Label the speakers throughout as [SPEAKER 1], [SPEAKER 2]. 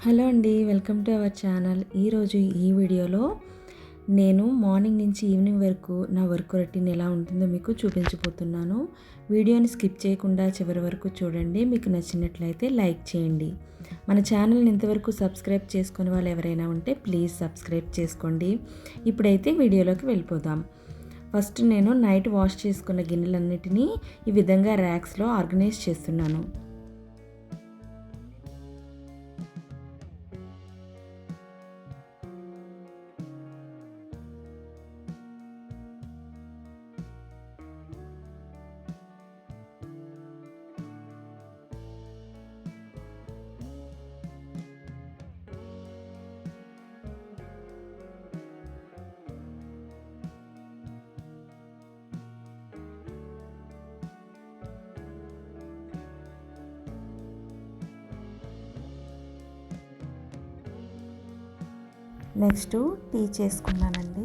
[SPEAKER 1] Hello అండి, welcome to our channel. ఈరోజు ఈ వీడియోలో నేను మార్నింగ్ నుంచి ఈవినింగ్ వరకు నా వర్క్ రొటీన్ ఎలా ఉంటుందో మీకు చూపించబోతున్నాను. వీడియోని స్కిప్ చేయకుండా చివరి వరకు చూడండి. మీకు నచ్చినట్లయితే లైక్ చేయండి. మన ఛానల్ని ఇంతవరకు సబ్స్క్రైబ్ చేసుకునే వాళ్ళు ఎవరైనా ఉంటే ప్లీజ్ సబ్స్క్రైబ్ చేసుకోండి. ఇప్పుడైతే వీడియోలోకి వెళ్ళిపోదాం. ఫస్ట్ నేను నైట్ వాష్ చేసుకున్న గిన్నెలన్నిటినీ ఈ విధంగా ర్యాక్స్లో ఆర్గనైజ్ చేస్తున్నాను. నెక్స్ట్ టీ చేసుకున్నానండి.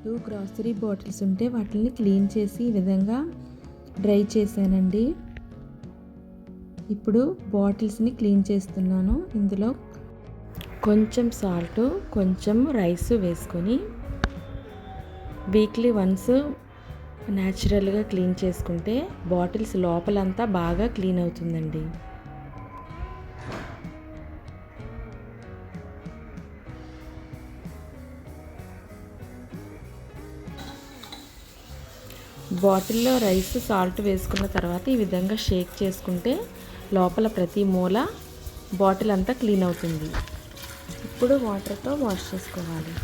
[SPEAKER 1] టూ గ్రాసరీ బాటిల్స్ ఉంటే వాటిని క్లీన్ చేసి ఈ విధంగా డ్రై చేశానండి. ఇప్పుడు బాటిల్స్ని క్లీన్ చేస్తున్నాను. ఇందులో కొంచెం సాల్ట్, కొంచెం రైస్ వేసుకొని వీక్లీ వన్స్ న్యాచురల్గా క్లీన్ చేసుకుంటే బాటిల్స్ లోపలంతా బాగా క్లీన్ అవుతుందండి. బాటిల్లో రైస్, సాల్ట్ వేసుకున్న తర్వాత ఈ విధంగా షేక్ చేసుకుంటే లోపల ప్రతి మూల బాటిల్ అంతా క్లీన్ అవుతుంది. ఇప్పుడు వాటర్తో వాష్ చేసుకోవాలి.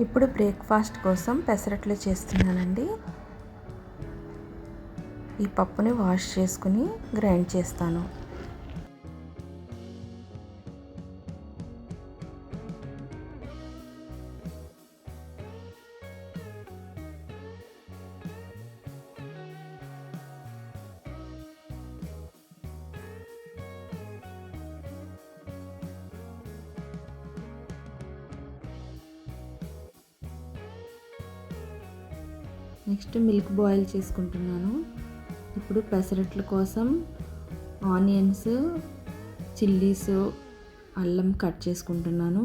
[SPEAKER 1] ఇప్పుడు బ్రేక్ఫాస్ట్ కోసం పెసరట్లు చేస్తున్నానండి. ఈ పప్పుని వాష్ చేసుకుని గ్రైండ్ చేస్తాను. నెక్స్ట్ మిల్క్ బాయిల్ చేసుకుంటున్నాను. ఇప్పుడు పెసరట్ల కోసం ఆనియన్స్, చిల్లీస్, అల్లం కట్ చేసుకుంటున్నాను.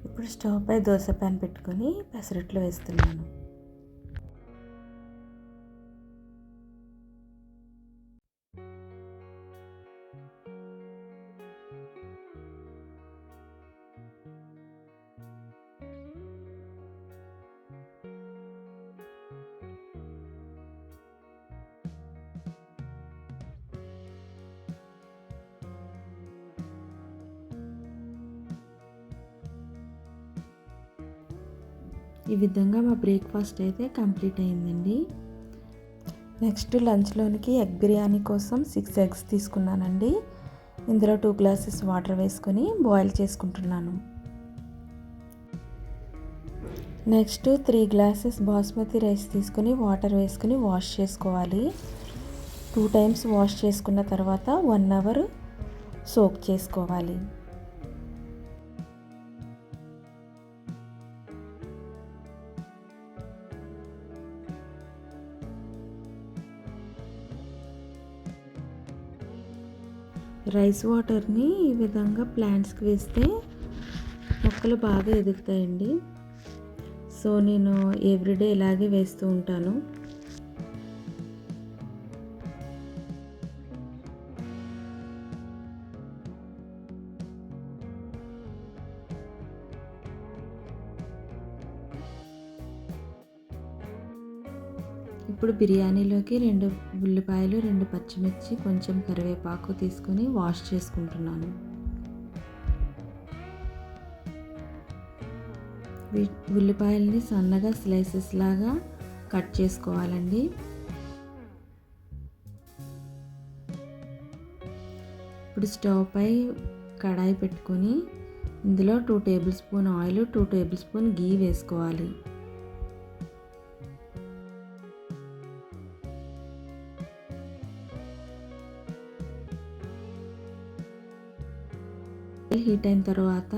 [SPEAKER 1] ఇప్పుడు స్టవ్ పై దోశ ప్యాన్ పెట్టుకొని పెసరట్లు వేస్తున్నాను. ఈ విధంగా మా బ్రేక్ఫాస్ట్ అయితే కంప్లీట్ అయిందండి. నెక్స్ట్ లంచ్లోనికి ఎగ్ బిర్యానీ కోసం 6 ఎగ్స్ తీసుకున్నానండి. ఇందులో 2 గ్లాసెస్ వాటర్ వేసుకొని బాయిల్ చేసుకుంటున్నాను. నెక్స్ట్ 3 గ్లాసెస్ బాస్మతి రైస్ తీసుకొని వాటర్ వేసుకొని వాష్ చేసుకోవాలి. 2 టైమ్స్ వాష్ చేసుకున్న తర్వాత 1 అవర్ సోక్ చేసుకోవాలి. రైస్ వాటర్ని ఈ విధంగా ప్లాంట్స్కి వేస్తే మొక్కలు బాగా ఎదుగుతాయండి. సో నేను ఎవ్రీడే ఇలాగే వేస్తూ ఉంటాను. ఇప్పుడు బిర్యానీలోకి 2 ఉల్లిపాయలు, 2 పచ్చిమిర్చి, కొంచెం కరివేపాకు తీసుకొని వాష్ చేసుకుంటున్నాను. ఉల్లిపాయల్ని సన్నగా స్లైసెస్ లాగా కట్ చేసుకోవాలండి. ఇప్పుడు స్టవ్ పై కడాయి పెట్టుకొని ఇందులో 2 tablespoon oil, 2 tablespoon ghee వేసుకోవాలి. హీట్ అయిన తర్వాత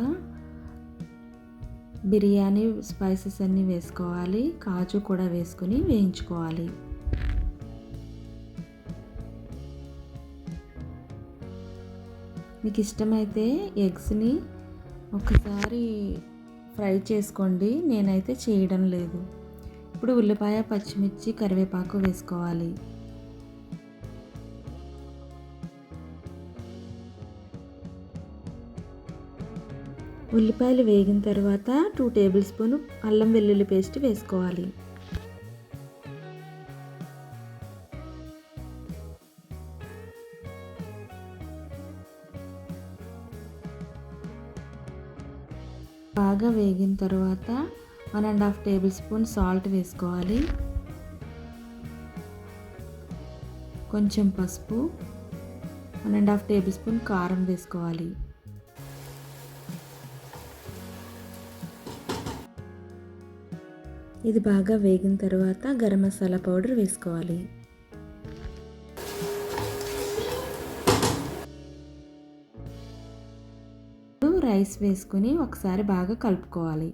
[SPEAKER 1] బిర్యానీ స్పైసెస్ అన్నీ వేసుకోవాలి. కాజు కూడా వేసుకొని వేయించుకోవాలి. మీకు ఇష్టమైతే ఎగ్స్ని ఒకసారి ఫ్రై చేసుకోండి, నేనైతే చేయడం లేదు. ఇప్పుడు ఉల్లిపాయ, పచ్చిమిర్చి, కరివేపాకు వేసుకోవాలి. ఉల్లిపాయలు వేగిన తర్వాత 2 టేబుల్ స్పూన్ అల్లం వెల్లుల్లి పేస్ట్ వేసుకోవాలి. బాగా వేగిన తర్వాత 1½ టేబుల్ స్పూన్ సాల్ట్ వేసుకోవాలి. కొంచెం పసుపు, 1½ టేబుల్ స్పూన్ కారం వేసుకోవాలి. ఇది బాగా వేగిన తర్వాత గరం మసాలా పౌడర్ వేసుకోవాలి. రైస్ వేసుకుని ఒకసారి బాగా కలుపుకోవాలి.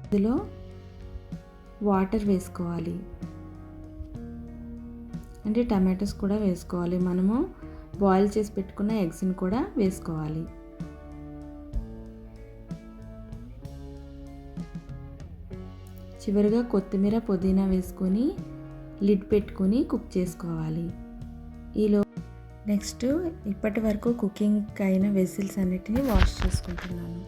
[SPEAKER 1] ఇందులో వాటర్ వేసుకోవాలి. అంటే టమాటోస్ కూడా వేసుకోవాలి. మనము బాయిల్ చేసి పెట్టుకున్న ఎగ్స్ని కూడా వేసుకోవాలి. చివరిగా కొత్తిమీర, పుదీనా వేసుకొని లిడ్ పెట్టుకొని కుక్ చేసుకోవాలి. నెక్స్ట్ ఇప్పటి వరకు కుకింగ్ అయిన వెజిల్స్ అన్నిటిని వాష్ చేసుకుంటున్నాను.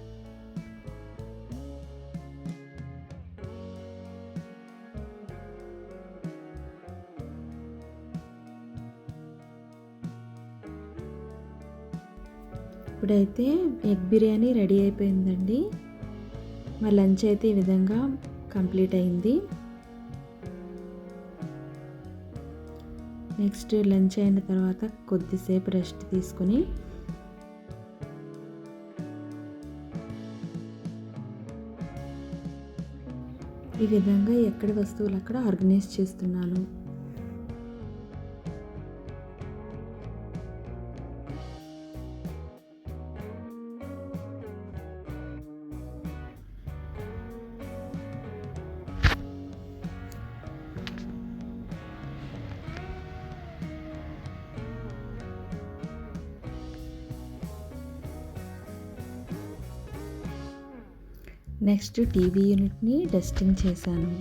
[SPEAKER 1] ఇప్పుడైతే ఎగ్ బిర్యానీ రెడీ అయిపోయిందండి. మా లంచ్ అయితే ఈ విధంగా కంప్లీట్ అయింది. నెక్స్ట్ లంచ్ అయిన తర్వాత కొద్దిసేపు రెస్ట్ తీసుకుని ఈ విధంగా ఎక్కడి వస్తువులు అక్కడ ఆర్గనైజ్ చేస్తున్నాను. నెక్స్ట్ టీవీ యూనిట్ని డస్టింగ్ చేశాను.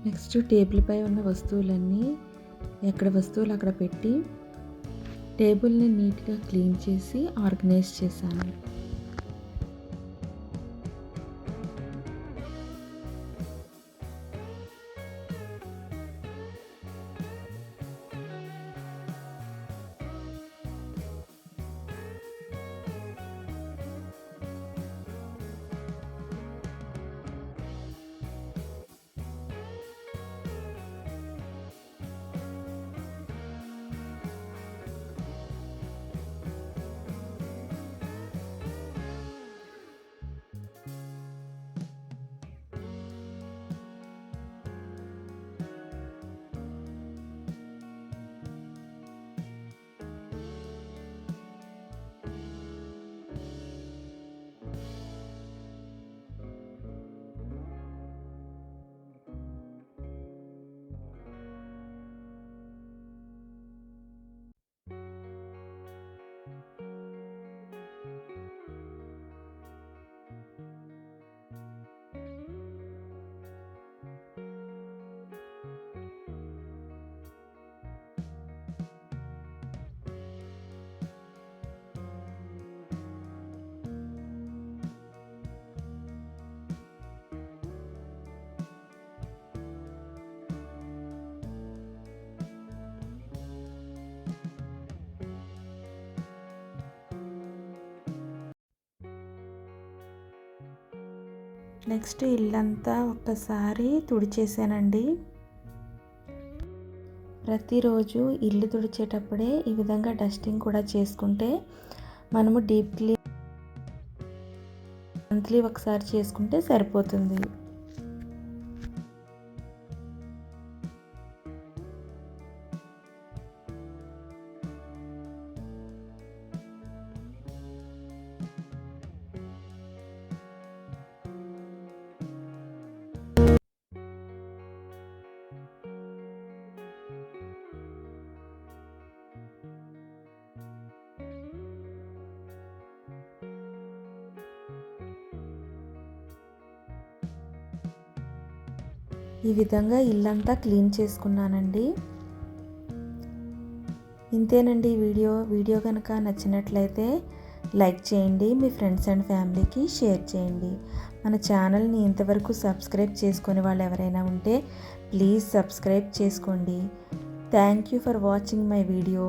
[SPEAKER 1] నెక్స్ట్ టేబుల్పై ఉన్న వస్తువులన్నీ ఎక్కడ వస్తువులు అక్కడ పెట్టి టేబుల్ని నీట్గా క్లీన్ చేసి ఆర్గనైజ్ చేశాను. నెక్స్ట్ ఇల్లంతా ఒక్కసారి తుడిచేసానండి. ప్రతిరోజు ఇల్లు తుడిచేటప్పుడే ఈ విధంగా డస్టింగ్ కూడా చేసుకుంటే మనము డీప్ క్లీన్ మంత్లీ ఒకసారి చేసుకుంటే సరిపోతుంది. ఈ విధంగా ఇల్లంతా క్లీన్ చేసుకున్నానండి. ఇంతేనండి వీడియో కనుక నచ్చినట్లయితే లైక్ చేయండి, మీ ఫ్రెండ్స్ అండ్ ఫ్యామిలీకి షేర్ చేయండి. మన ఛానల్ని ఇంతవరకు సబ్స్క్రైబ్ చేసుకునే వాళ్ళు ఎవరైనా ఉంటే ప్లీజ్ సబ్స్క్రైబ్ చేసుకోండి. Thank you for watching my video.